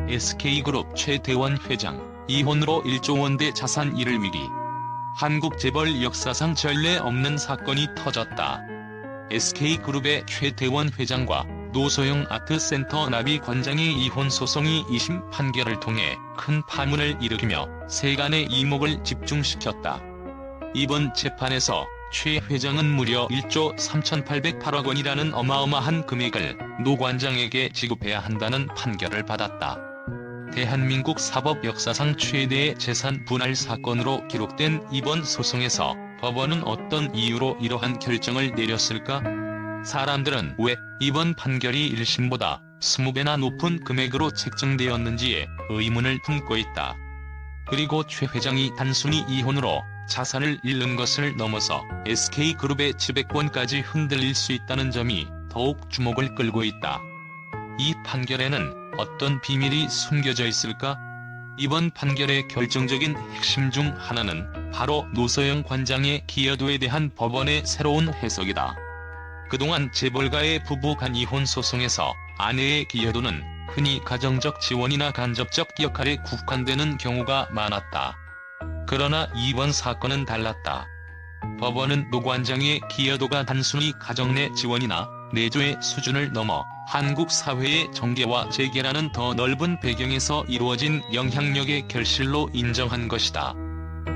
SK그룹 최대원 회장, 이혼으로 1조 원대 자산 잃을위기. 한국 재벌 역사상 전례 없는 사건이 터졌다. SK그룹의 최대원 회장과 노소영 아트센터 나비 관장의 이혼 소송이 2심 판결을 통해 큰 파문을 일으키며 세간의 이목을 집중시켰다. 이번 재판에서 최 회장은 무려 1조 3,808억 원이라는 어마어마한 금액을 노 관장에게 지급해야 한다는 판결을 받았다. 대한민국 사법 역사상 최대의 재산 분할 사건으로 기록된 이번 소송에서 법원은 어떤 이유로 이러한 결정을 내렸을까? 사람들은 왜 이번 판결이 1심보다 20배나 높은 금액으로 책정되었는지에 의문을 품고 있다. 그리고 최 회장이 단순히 이혼으로 자산을 잃는 것을 넘어서 SK그룹의 지배권까지 흔들릴 수 있다는 점이 더욱 주목을 끌고 있다. 이 판결에는 어떤 비밀이 숨겨져 있을까? 이번 판결의 결정적인 핵심 중 하나는 바로 노소영 관장의 기여도에 대한 법원의 새로운 해석이다. 그동안 재벌가의 부부 간 이혼 소송에서 아내의 기여도는 흔히 가정적 지원이나 간접적 역할에 국한되는 경우가 많았다. 그러나 이번 사건은 달랐다. 법원은 노 관장의 기여도가 단순히 가정 내 지원이나 내조의 수준을 넘어 한국 사회의 정계와 재계라는 더 넓은 배경에서 이루어진 영향력의 결실로 인정한 것이다.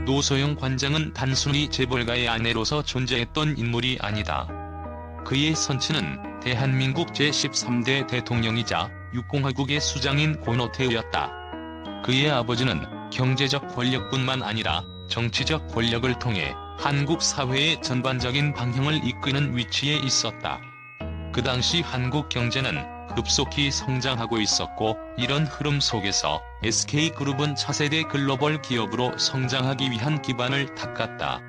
노소영 관장은 단순히 재벌가의 아내로서 존재했던 인물이 아니다. 그의 선친은 대한민국 제13대 대통령이자 육공화국의 수장인 고노태우였다. 그의 아버지는 경제적 권력뿐만 아니라 정치적 권력을 통해 한국 사회의 전반적인 방향을 이끄는 위치에 있었다. 그 당시 한국 경제는 급속히 성장하고 있었고, 이런 흐름 속에서 SK그룹은 차세대 글로벌 기업으로 성장하기 위한 기반을 닦았다.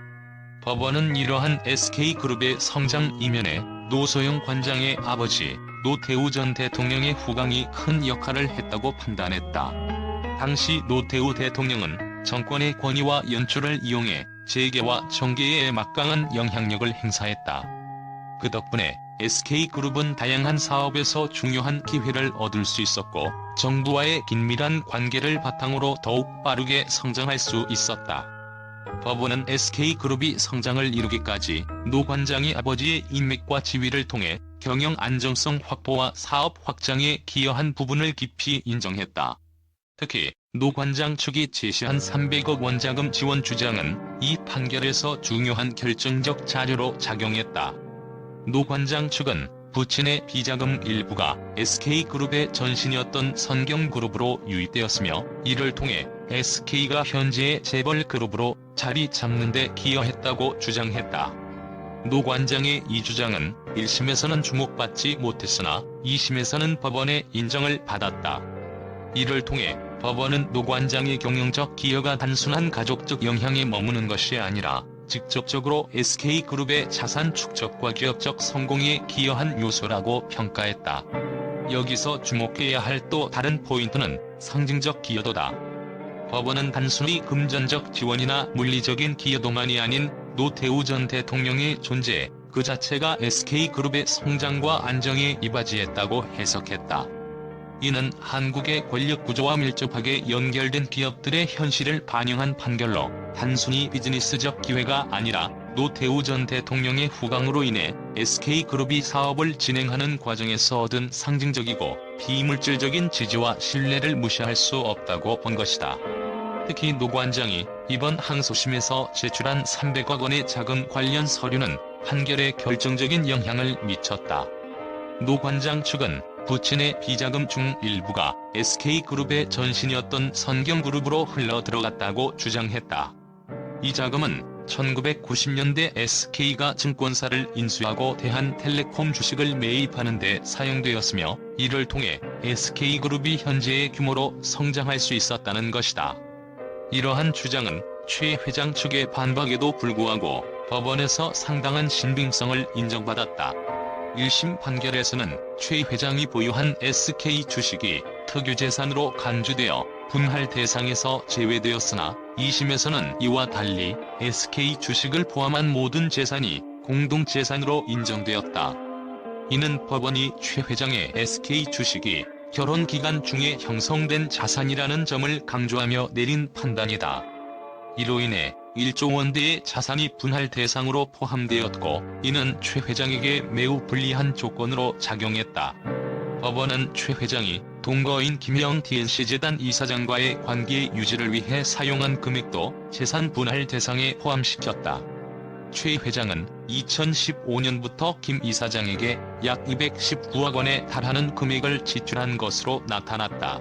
법원은 이러한 SK그룹의 성장 이면에 노소영 관장의 아버지 노태우 전 대통령의 후광이 큰 역할을 했다고 판단했다. 당시 노태우 대통령은 정권의 권위와 연출을 이용해 재계와 정계에 막강한 영향력을 행사했다. 그 덕분에 SK그룹은 다양한 사업에서 중요한 기회를 얻을 수 있었고, 정부와의 긴밀한 관계를 바탕으로 더욱 빠르게 성장할 수 있었다. 법원은 SK그룹이 성장을 이루기까지 노 관장이 아버지의 인맥과 지위를 통해 경영 안정성 확보와 사업 확장에 기여한 부분을 깊이 인정했다. 특히 노 관장 측이 제시한 300억 원 자금 지원 주장은 이 판결에서 중요한 결정적 자료로 작용했다. 노 관장 측은 부친의 비자금 일부가 SK그룹의 전신이었던 선경그룹으로 유입되었으며, 이를 통해 SK가 현재의 재벌그룹으로 자리 잡는 데 기여했다고 주장했다. 노 관장의 이 주장은 1심에서는 주목받지 못했으나 2심에서는 법원의 인정을 받았다. 이를 통해 법원은 노 관장의 경영적 기여가 단순한 가족적 영향에 머무는 것이 아니라 직접적으로 SK그룹의 자산 축적과 기업적 성공에 기여한 요소라고 평가했다. 여기서 주목해야 할 또 다른 포인트는 상징적 기여도다. 법원은 단순히 금전적 지원이나 물리적인 기여도만이 아닌 노태우 전 대통령의 존재 그 자체가 SK그룹의 성장과 안정에 이바지했다고 해석했다. 이는 한국의 권력구조와 밀접하게 연결된 기업들의 현실을 반영한 판결로, 단순히 비즈니스적 기회가 아니라 노태우 전 대통령의 후광으로 인해 SK그룹이 사업을 진행하는 과정에서 얻은 상징적이고 비물질적인 지지와 신뢰를 무시할 수 없다고 본 것이다. 특히 노 관장이 이번 항소심에서 제출한 300억 원의 자금 관련 서류는 판결에 결정적인 영향을 미쳤다. 노 관장 측은 부친의 비자금 중 일부가 SK그룹의 전신이었던 선경그룹으로 흘러 들어갔다고 주장했다. 이 자금은 1990년대 SK가 증권사를 인수하고 대한텔레콤 주식을 매입하는 데 사용되었으며, 이를 통해 SK그룹이 현재의 규모로 성장할 수 있었다는 것이다. 이러한 주장은 최 회장 측의 반박에도 불구하고 법원에서 상당한 신빙성을 인정받았다. 1심 판결에서는 최 회장이 보유한 SK 주식이 특유재산으로 간주되어 분할 대상에서 제외되었으나, 2심에서는 이와 달리 SK 주식을 포함한 모든 재산이 공동재산으로 인정되었다. 이는 법원이 최 회장의 SK 주식이 결혼 기간 중에 형성된 자산이라는 점을 강조하며 내린 판단이다. 이로 인해 1조 원대의 자산이 분할 대상으로 포함되었고 이는 최 회장에게 매우 불리한 조건으로 작용했다. 법원은 최 회장이 동거인 김영 DNC재단 이사장과의 관계 유지를 위해 사용한 금액도 재산 분할 대상에 포함시켰다. 최 회장은 2015년부터 김 이사장에게 약 219억 원에 달하는 금액을 지출한 것으로 나타났다.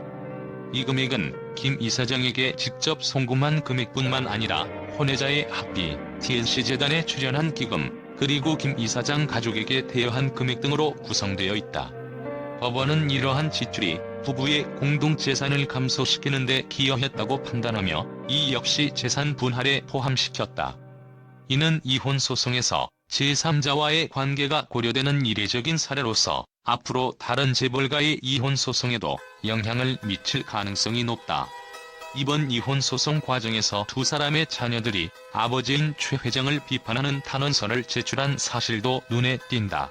이 금액은 김 이사장에게 직접 송금한 금액뿐만 아니라 혼외자의 학비, DNC재단에 출연한 기금, 그리고 김 이사장 가족에게 대여한 금액 등으로 구성되어 있다. 법원은 이러한 지출이 부부의 공동재산을 감소시키는 데 기여했다고 판단하며 이 역시 재산 분할에 포함시켰다. 이는 이혼 소송에서 제3자와의 관계가 고려되는 이례적인 사례로서 앞으로 다른 재벌가의 이혼 소송에도 영향을 미칠 가능성이 높다. 이번 이혼 소송 과정에서 두 사람의 자녀들이 아버지인 최 회장을 비판하는 탄원서를 제출한 사실도 눈에 띈다.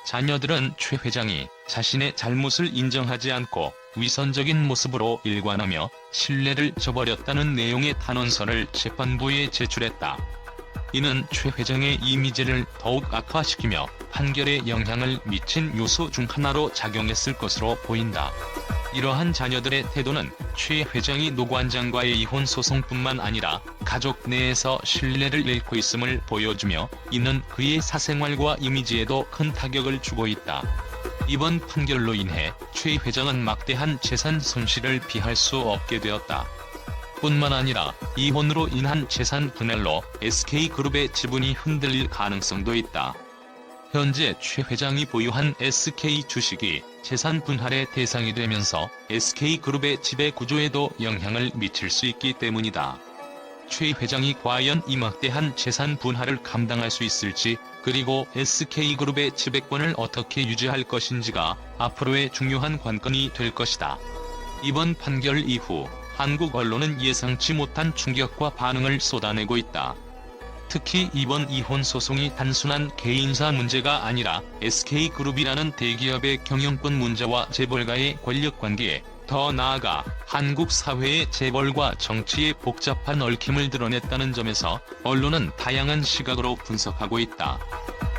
자녀들은 최 회장이 자신의 잘못을 인정하지 않고 위선적인 모습으로 일관하며 신뢰를 저버렸다는 내용의 탄원서를 재판부에 제출했다. 이는 최 회장의 이미지를 더욱 악화시키며 판결에 영향을 미친 요소 중 하나로 작용했을 것으로 보인다. 이러한 자녀들의 태도는 최 회장이 노 관장과의 이혼 소송뿐만 아니라 가족 내에서 신뢰를 잃고 있음을 보여주며 이는 그의 사생활과 이미지에도 큰 타격을 주고 있다. 이번 판결로 인해 최 회장은 막대한 재산 손실을 피할 수 없게 되었다. 뿐만 아니라 이혼으로 인한 재산 분할로 SK그룹의 지분이 흔들릴 가능성도 있다. 현재 최 회장이 보유한 SK 주식이 재산 분할의 대상이 되면서 SK그룹의 지배 구조에도 영향을 미칠 수 있기 때문이다. 최 회장이 과연 이 막대한 재산 분할을 감당할 수 있을지, 그리고 SK그룹의 지배권을 어떻게 유지할 것인지가 앞으로의 중요한 관건이 될 것이다. 이번 판결 이후 한국 언론은 예상치 못한 충격과 반응을 쏟아내고 있다. 특히 이번 이혼 소송이 단순한 개인사 문제가 아니라 SK그룹이라는 대기업의 경영권 문제와 재벌가의 권력관계, 더 나아가 한국 사회의 재벌과 정치의 복잡한 얽힘을 드러냈다는 점에서 언론은 다양한 시각으로 분석하고 있다.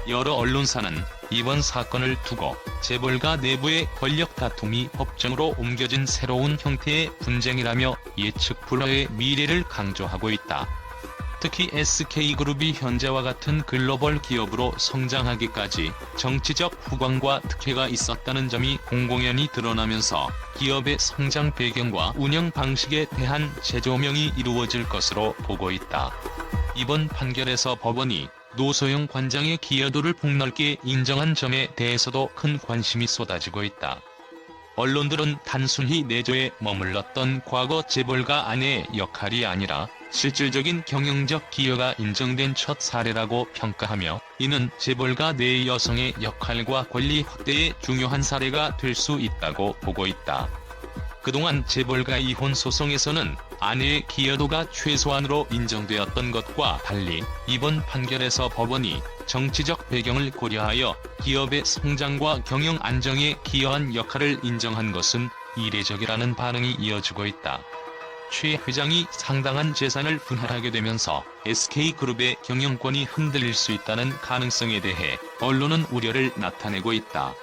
여러 언론사는 이번 사건을 두고 재벌가 내부의 권력 다툼이 법정으로 옮겨진 새로운 형태의 분쟁이라며 예측 불허의 미래를 강조하고 있다. 특히 SK그룹이 현재와 같은 글로벌 기업으로 성장하기까지 정치적 후광과 특혜가 있었다는 점이 공공연히 드러나면서 기업의 성장 배경과 운영 방식에 대한 재조명이 이루어질 것으로 보고 있다. 이번 판결에서 법원이 노소영 관장의 기여도를 폭넓게 인정한 점에 대해서도 큰 관심이 쏟아지고 있다. 언론들은 단순히 내조에 머물렀던 과거 재벌가 아내의 역할이 아니라 실질적인 경영적 기여가 인정된 첫 사례라고 평가하며 이는 재벌가 내 여성의 역할과 권리 확대의 중요한 사례가 될 수 있다고 보고 있다. 그동안 재벌가 이혼 소송에서는 아내의 기여도가 최소한으로 인정되었던 것과 달리 이번 판결에서 법원이 정치적 배경을 고려하여 기업의 성장과 경영 안정에 기여한 역할을 인정한 것은 이례적이라는 반응이 이어지고 있다. 최 회장이 상당한 재산을 분할하게 되면서 SK그룹의 경영권이 흔들릴 수 있다는 가능성에 대해 언론은 우려를 나타내고 있다.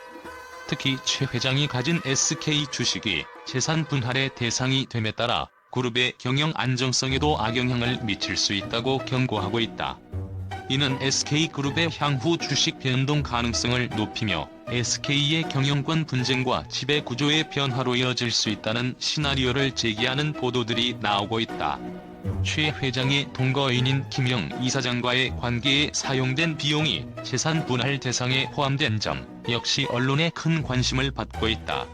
특히 최 회장이 가진 SK 주식이 재산 분할의 대상이 됨에 따라 그룹의 경영 안정성에도 악영향을 미칠 수 있다고 경고하고 있다. 이는 SK그룹의 향후 주식 변동 가능성을 높이며 SK의 경영권 분쟁과 지배 구조의 변화로 이어질 수 있다는 시나리오를 제기하는 보도들이 나오고 있다. 최 회장의 동거인인 김영 이사장과의 관계에 사용된 비용이 재산 분할 대상에 포함된 점 역시 언론의 큰 관심을 받고 있다.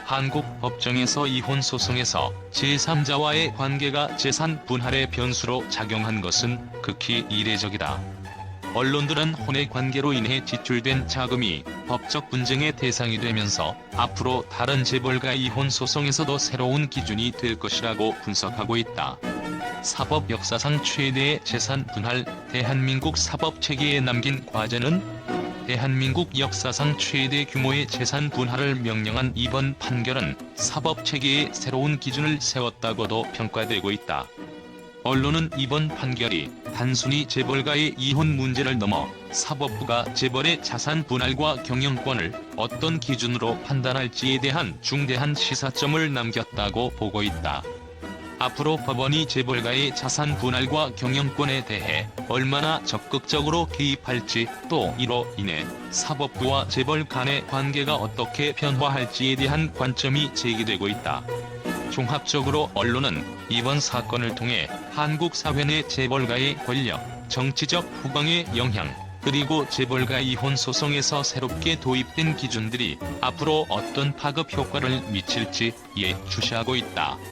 한국 법정에서 이혼 소송에서 제3자와의 관계가 재산 분할의 변수로 작용한 것은 극히 이례적이다. 언론들은 혼외 관계로 인해 지출된 자금이 법적 분쟁의 대상이 되면서 앞으로 다른 재벌가 이혼 소송에서도 새로운 기준이 될 것이라고 분석하고 있다. 사법 역사상 최대의 재산 분할, 대한민국 사법 체계에 남긴 과제는 대한민국 역사상 최대 규모의 재산 분할을 명령한 이번 판결은 사법체계의 새로운 기준을 세웠다고도 평가되고 있다. 언론은 이번 판결이 단순히 재벌가의 이혼 문제를 넘어 사법부가 재벌의 자산 분할과 경영권을 어떤 기준으로 판단할지에 대한 중대한 시사점을 남겼다고 보고 있다. 앞으로 법원이 재벌가의 자산 분할과 경영권에 대해 얼마나 적극적으로 개입할지, 또 이로 인해 사법부와 재벌 간의 관계가 어떻게 변화할지에 대한 관점이 제기되고 있다. 종합적으로 언론은 이번 사건을 통해 한국 사회 내 재벌가의 권력, 정치적 후광의 영향, 그리고 재벌가 이혼 소송에서 새롭게 도입된 기준들이 앞으로 어떤 파급 효과를 미칠지 예추시하고 있다.